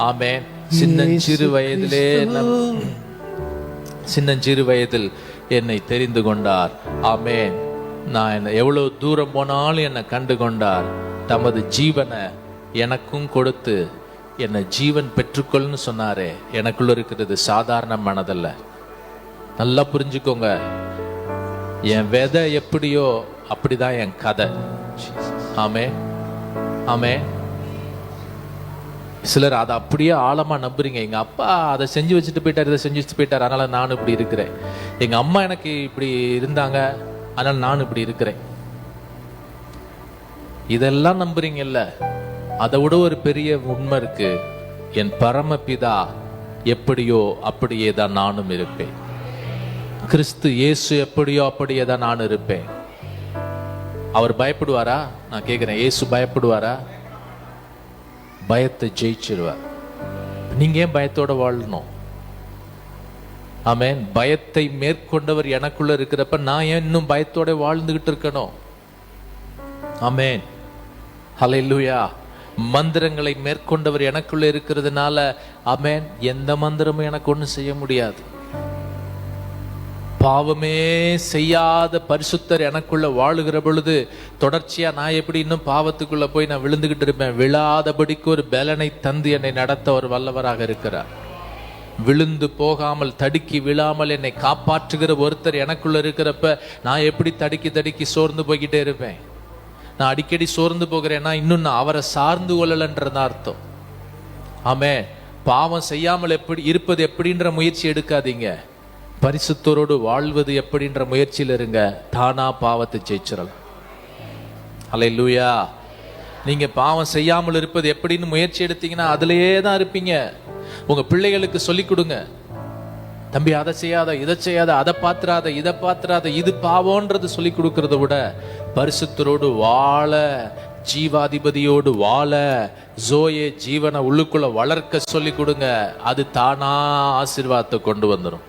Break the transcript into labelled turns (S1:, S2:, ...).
S1: ஆமென். சின்னஞ்சிறு வயதில் என்னை தெரிந்து கொண்டார். ஆமென். நான் எவ்வளவு தூரம் போனாலும் என்னை கண்டு கொண்டார். தமது ஜீவனை எனக்கும் கொடுத்து என்னை ஜீவன் பெற்றுக்கொள்னு சொன்னாரே. எனக்குள்ள இருக்கிறது சாதாரண மனதல்ல. நல்லா புரிஞ்சுக்கோங்க. என் விதை எப்படியோ அப்படிதான் என் கதை. ஆமென், ஆமென். சிலர் அதை அப்படியே ஆழமா நம்புறீங்க. எங்க அப்பா அதை செஞ்சு வச்சுட்டு போயிட்டார், இதை செஞ்சு வச்சுட்டு போயிட்டார், அதனால நானும் இப்படி இருக்கிறேன். எங்க அம்மா எனக்கு இப்படி இருந்தாங்க, அதனால நானும் இப்படி இருக்கிறேன். இதெல்லாம் நம்புறீங்கல்ல, அதை விட ஒரு பெரிய உண்மை இருக்கு. என் பரமபிதா எப்படியோ அப்படியே தான் நானும் இருப்பேன். கிறிஸ்து இயேசு எப்படியோ அப்படியே தான் நான் இருப்பேன். அவர் பயப்படுவாரா? நான் கேட்கிறேன், இயேசு பயப்படுவாரா? பயத்தை ஜெயிச்சிருவார். நீங்க ஏன் பயத்தோட வாழணும்? ஆமென். பயத்தை மேற்கொண்டவர் எனக்குள்ள இருக்கிறப்ப நான் ஏன் இன்னும் பயத்தோட வாழ்ந்துகிட்டு இருக்கணும்? ஆமென், ஹல்லேலூயா. மந்திரங்களை மேற்கொண்டவர் எனக்குள்ள இருக்கிறதுனால ஆமென், எந்த மந்திரமும் எனக்கு ஒன்றும் செய்ய முடியாது. பாவமே செய்யாத பரிசுத்தர் எனக்குள்ள வாழுகிற பொழுது தொடர்ச்சியா நான் எப்படி இன்னும் பாவத்துக்குள்ள போய் நான் விழுந்துகிட்டு இருப்பேன்? விழாதபடிக்கு ஒரு பலனை தந்து என்னை நடத்த ஒரு வல்லவராக இருக்கிறார். விழுந்து போகாமல் தடுக்கி விழாமல் என்னை காப்பாற்றுகிற ஒருத்தர் எனக்குள்ள இருக்கிறப்ப நான் எப்படி தடுக்கி சோர்ந்து போய்கிட்டே இருப்பேன்? நான் அடிக்கடி சோர்ந்து போகிறேன்னா இன்னும் நான் அவரை சார்ந்து கொள்ளலன்றது அர்த்தம். ஆமே. பாவம் செய்யாமல் எப்படி இருப்பது எப்படின்ற முயற்சி எடுக்காதீங்க. பரிசுத்தரோடு வாழ்வது எப்படின்ற முயற்சியில் இருங்க. தானா பாவத்தை ஜெயிச்சிடலாம். ஹல்லேலூயா. நீங்க பாவம் செய்யாமல் இருப்பது எப்படின்னு முயற்சி எடுத்தீங்கன்னா அதுலயே தான் இருப்பீங்க. உங்க பிள்ளைகளுக்கு சொல்லிக் கொடுங்க, தம்பி அதை செய்யாத, இதை செய்யாத, அதை பாத்துறாத, இதை பாத்துறாத, இது பாவம்ன்றது சொல்லி கொடுக்கறத விட பரிசுத்தரோடு வாழ, ஜீவாதிபதியோடு வாழ, ஜோயே ஜீவனை உள்ளுக்குள்ள வளர்க்க சொல்லி கொடுங்க. அது தானா ஆசீர்வாதத்தை கொண்டு வந்துடும்.